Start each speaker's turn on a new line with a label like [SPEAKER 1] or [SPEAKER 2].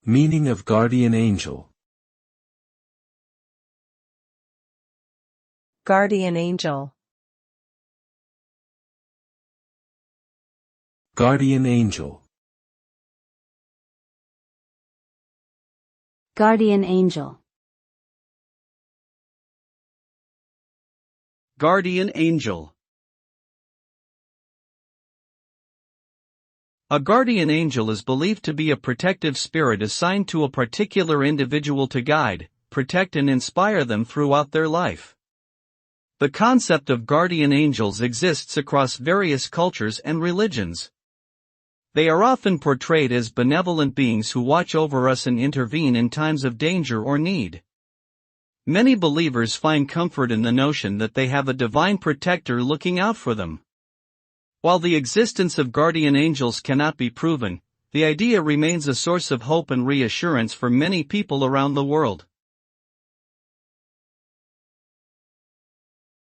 [SPEAKER 1] Meaning of guardian angel.
[SPEAKER 2] Guardian angel.
[SPEAKER 1] Guardian angel.
[SPEAKER 3] Guardian angel.
[SPEAKER 4] Guardian angel. A guardian angel is believed to be a protective spirit assigned to a particular individual to guide, protect and inspire them throughout their life. The concept of guardian angels exists across various cultures and religions. They are often portrayed as benevolent beings who watch over us and intervene in times of danger or need. Many believers find comfort in the notion that they have a divine protector looking out for them. While the existence of guardian angels cannot be proven, the idea remains a source of hope and reassurance for many people around the world.